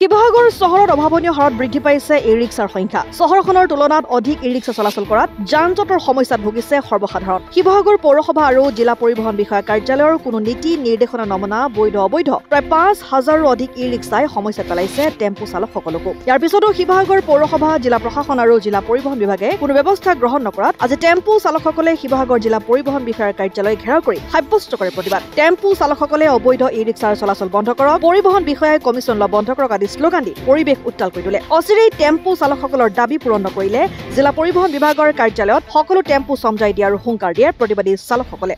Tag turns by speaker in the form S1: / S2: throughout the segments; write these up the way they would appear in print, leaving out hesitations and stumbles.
S1: শিৱসাগৰ চহৰত অভাৱনীয় হাৰত বৃদ্ধি পাইছে ই-ৰিক্সাৰ সংখ্যা। চহৰখনৰ তুলনাত অধিক ই-ৰিক্সা চলাচল কৰাত যান-জঁটৰ সমস্যাত ভুগিছে সৰ্বসাধাৰণ। শিৱসাগৰ পৌৰসভা আৰু জিলা পৰিবহণ বিষয়া কাৰ্যালয়ৰ কোনো নীতি নিৰ্দেশনা নমনা বৈধ অবৈধ প্ৰায় ৫,০০০ৰো অধিক ই-ৰিক্সাই সমস্যাত পেলাইছে টেম্পু চালকসকলকো। ইয়াৰ পিছতো শিৱসাগৰ পৌৰসভা, জিলা প্ৰশাসন আৰু জিলা পৰিবহণ বিভাগে কোনো ব্যৱস্থা গ্ৰহণ নকৰাত আজি টেম্পু চালকসকলে শিৱসাগৰ জিলা পৰিবহণ বিষয়াৰ কাৰ্যালয় ঘেৰাও কৰি সাব্যস্ত কৰে প্ৰতিবাদ। টেম্পু চালকসকলে অবৈধ ই-ৰিক্সাৰ চলাচল বন্ধ কৰক, পৰিবহণ বিষয়াই কমিছন লোৱা বন্ধ কৰক আদি শ্লোগান দি পৰিৱেশ উত্তাল কৰি তোলে। অচিৰেই টেম্পু চালকসকলৰ দাবী পূৰণ নকৰিলে জিলা পৰিবহণ বিভাগৰ কাৰ্যালয়ত সকলো টেম্পু চমজাই দিয়াৰ হুংকাৰ দিয়ে প্ৰতিবাদী চালকসকলে।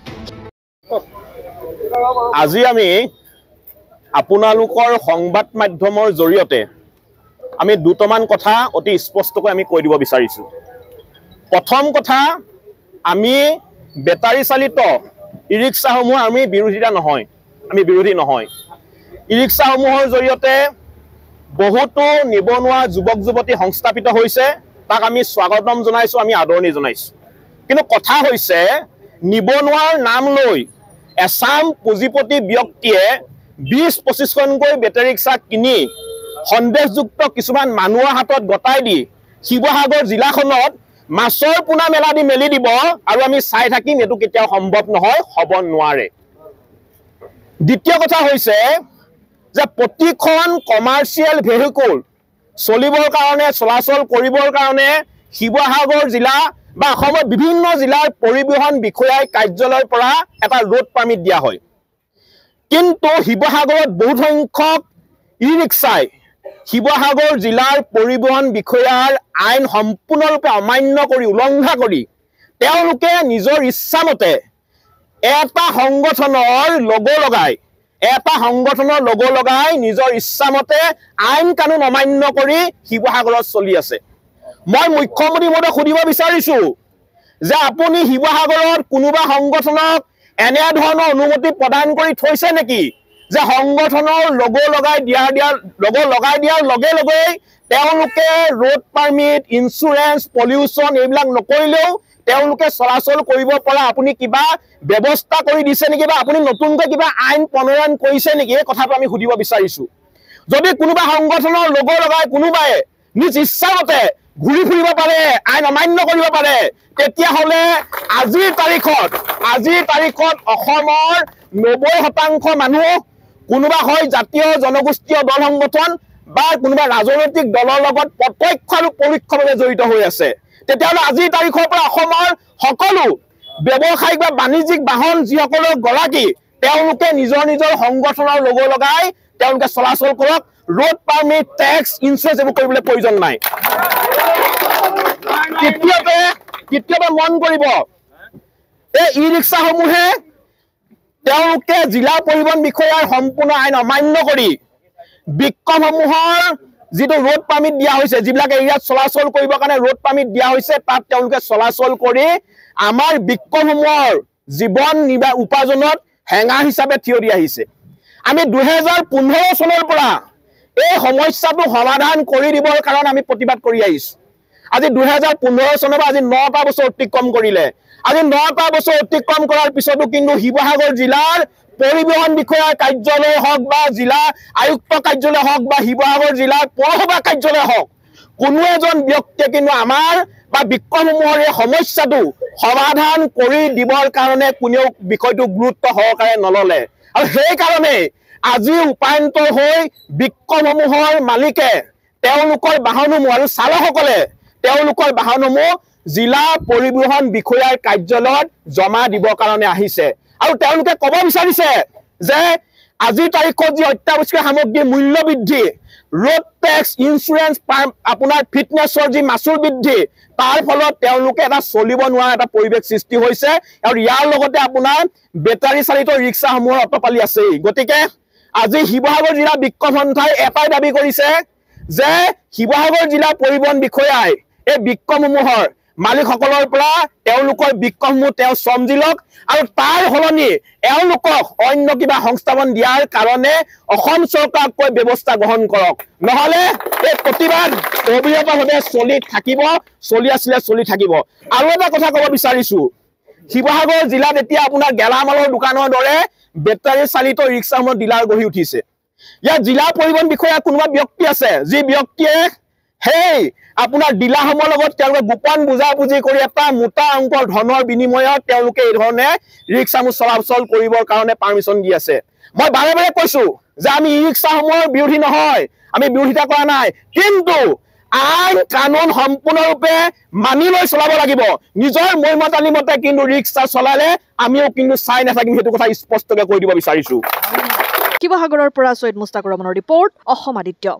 S2: আজি আমি আপোনালোকৰ সংবাদ মাধ্যমৰ জৰিয়তে আমি দুটামান কথা অতি স্পষ্টকৈ আমি কৈ দিব বিচাৰিছো। প্ৰথম কথা, আমি বেটাৰী চালিত ই-ৰিক্সাসমূহ আমি বিৰোধী নহয়। ই-ৰিক্সাসমূহৰ জৰিয়তে বহুতো নিবনুৱা যুৱক যুৱতী সংস্থাপিত হৈছে, তাক আমি স্বাগতম জনাইছো, আমি আদৰণি জনাইছো। কিন্তু কথা হৈছে, নিবনুৱাৰ নাম লৈ এছাম পুঁজিপতি ব্যক্তিয়ে ২০-২৫খনকৈ বেটাৰী ৰিক্সা কিনি সন্দেহযুক্ত কিছুমান মানুহৰ হাতত গতাই দি শিৱসাগৰ জিলাখনত মাছৰ পোনা মেলা দি মেলি দিব আৰু আমি চাই থাকিম, এইটো কেতিয়াও সম্ভৱ নহয়, হ'ব নোৱাৰে। দ্বিতীয় কথা হৈছে যে প্ৰতিখন কমাৰ্চিয়েল ভেহিকুল চলিবৰ কাৰণে, চলাচল কৰিবৰ কাৰণে শিৱসাগৰ জিলা বা অসমৰ বিভিন্ন জিলাৰ পৰিবহণ বিষয়াই কাৰ্যালয়ৰ পৰা এটা ৰোড পাৰ্মিট দিয়া হয়। কিন্তু শিৱসাগৰত বহুত সংখ্যক ই-ৰিক্সাই শিৱসাগৰ জিলাৰ পৰিবহণ বিষয়াৰ আইন সম্পূৰ্ণৰূপে অমান্য কৰি, উলংঘা কৰি তেওঁলোকে নিজৰ ইচ্ছামতে এটা সংগঠনৰ লগো লগাই নিজৰ ইচ্ছামতে আইন কানুন অমান্য কৰি শিৱসাগৰত চলি আছে। মই মুখ্যমন্ত্ৰী মহোদয়ক সুধিব বিচাৰিছো যে আপুনি শিৱসাগৰত কোনোবা সংগঠনক এনে ধৰণৰ অনুমতি প্ৰদান কৰি থৈছে নেকি যে সংগঠনৰ লগো লগাই দিয়াৰ লগে লগেই তেওঁলোকে ৰোড পাৰ্মিট, ইঞ্চুৰেঞ্চ, পলিউশ্যন এইবিলাক নকৰিলেও তেওঁলোকে চলাচল কৰিব পৰা আপুনি কিবা ব্যৱস্থা কৰি দিছে নেকি বা আপুনি নতুনকৈ কিবা আইন প্ৰণয়ন কৰিছে নেকি, এই কথাটো আমি সুধিব বিচাৰিছো। যদি কোনোবা সংগঠনৰ লগো লগাই কোনোবাই নিজ ইচ্ছামতে ঘূৰি ফুৰিব পাৰে, আইন অমান্য কৰিব পাৰে, তেতিয়াহ'লে আজিৰ তাৰিখত অসমৰ ৯০% মানুহ কোনোবা হয় জাতীয় জনগোষ্ঠীয় দল সংগঠন বা কোনোবা ৰাজনৈতিক দলৰ লগত প্ৰত্যক্ষ আৰু পৰোক্ষভাৱে জড়িত হৈ আছে। তেতিয়াহ'লে আজিৰ তাৰিখৰ পৰা অসমৰ সকলো ব্যৱসায়িক বা বাণিজ্যিক বাহন যিসকলৰ গৰাকী তেওঁলোকে নিজৰ সংগঠনৰ লগো লগাই তেওঁলোকে চলাচল কৰক। ৰোড পাৰ্মিট, টেক্স, ইঞ্চুৰেঞ্চ এইবোৰ কৰিবলৈ প্ৰয়োজন নাই। তৃতীয়তে মন কৰিব, এই ই-ৰিক্সাসমূহে তেওঁলোকে জিলা পৰিবহণ বিষয়াৰ সম্পূৰ্ণ আইন অমান্য কৰি বিক্ষোভসমূহৰ যিটো ৰোড পাৰ্মিট দিয়া হৈছে, যিবিলাক এৰিয়াত চলাচল কৰিবৰ কাৰণে ৰোড পাৰ্মিট দিয়া হৈছে, তাত তেওঁলোকে চলাচল কৰি আমাৰ বিক্ষোভসমূহৰ জীৱন উপাৰ্জনত হেঙাৰ হিচাপে থিয় দি আহিছে। আমি ২০১৫ চনৰ পৰা এই সমস্যাটো সমাধান কৰি দিবৰ কাৰণে আমি প্ৰতিবাদ কৰি আহিছো। আজি ২০১৫ চনৰ পৰা আজি ৯টা বছৰ অতিক্ৰম কৰিলে। আজি ৯টা বছৰ অতিক্ৰম কৰাৰ পিছতো কিন্তু শিৱসাগৰ জিলাৰ পৰিবহণ বিষয়াৰ কাৰ্যালয় হওক বা জিলা আয়ুক্ত কাৰ্যালয় হওক বা শিৱসাগৰ জিলাৰ পৌৰসভা কাৰ্যালয় হওক, কোনো এজন ব্যক্তিয়ে কিন্তু আমাৰ বা বিক্ষোভসমূহৰ এই সমস্যাটো সমাধান কৰি দিবৰ কাৰণে কোনেও বিষয়টো গুৰুত্ব সহকাৰে নললে। আৰু সেইকাৰণে আজি উপায়ন্তৰ হৈ বিক্ষোভসমূহৰ মালিকে তেওঁলোকৰ বাহনসমূহ আৰু চালকসকলে তেওঁলোকৰ বাহনসমূহ জিলা পৰিবহণ বিষয়াৰ কাৰ্যালয়ত জমা দিবৰ কাৰণে আহিছে। আৰু তেওঁলোকে ক'ব বিচাৰিছে যে আজিৰ তাৰিখত যি অত্যাৱশ্যকীয় সামগ্ৰীৰ মূল্য বৃদ্ধি, ৰোড টেক্স, ইঞ্চুৰেঞ্চ, আপোনাৰ ফিটনেছৰ যি মাচুল বৃদ্ধি, তাৰ ফলত তেওঁলোকে এটা চলিব নোৱাৰা এটা পৰিৱেশ সৃষ্টি হৈছে। আৰু ইয়াৰ লগতে আপোনাৰ বেটাৰী চালিত ৰিক্সাসমূহৰ অটপালি আছেই। গতিকে আজি শিৱসাগৰ জিলা বিক্ষোভ সন্থাই এটাই দাবী কৰিছে যে শিৱসাগৰ জিলা পৰিবহণ বিষয়াই এই বিক্ষোভসমূহৰ মালিকসকলৰ পৰা তেওঁলোকৰ বিক্ষোভসমূহ তেওঁ চমজি লওক আৰু তাৰ সলনি এওঁলোকক অন্য কিবা সংস্থাপন দিয়াৰ কাৰণে অসম চৰকাৰকৈ ব্যৱস্থা গ্ৰহণ কৰক। নহ'লে এই প্ৰতিবাদ অবিৰতভাৱে চলি থাকিব। আৰু এটা কথা ক'ব বিচাৰিছো, শিৱসাগৰ জিলাত এতিয়া আপোনাৰ গেলামালৰ দোকানৰ দৰে বেটাৰী চালিত ৰিক্সাসমূহ ডিলাৰ গঢ়ি উঠিছে। ইয়াত জিলা পৰিবহণ বিষয়া কোনোবা ব্যক্তি আছে যি ব্যক্তিয়ে হেই আপোনাৰ ডিলাৰসমূহৰ লগত তেওঁলোকে গোপন বুজাবুজি কৰি এটা মোটা অংকৰ ধনৰ বিনিময়ত তেওঁলোকে এই ধৰণে ৰিক্সাসমূহ চলাচল কৰিবৰ কাৰণে পাৰ্মিশ্যন দি আছে মই বাৰে বাৰে কৈছো যে আমি ই ৰিক্সাসমূহৰ বিৰোধী নহয় আমি বিৰোধিতা কৰা নাই কিন্তু আইন কানুন সম্পূৰ্ণৰূপে মানি লৈ চলাব লাগিব নিজৰ মৈমতালি মতে কিন্তু ৰিক্সা চলালে আমিও কিন্তু চাই নাথাকিম সেইটো কথা স্পষ্টকৈ কৈ দিব বিচাৰিছো
S1: শিৱসাগৰৰ পৰা সৈয়দ মুস্তাকুৰ ৰহমানৰ ৰিপৰ্ট অসম আদিত্য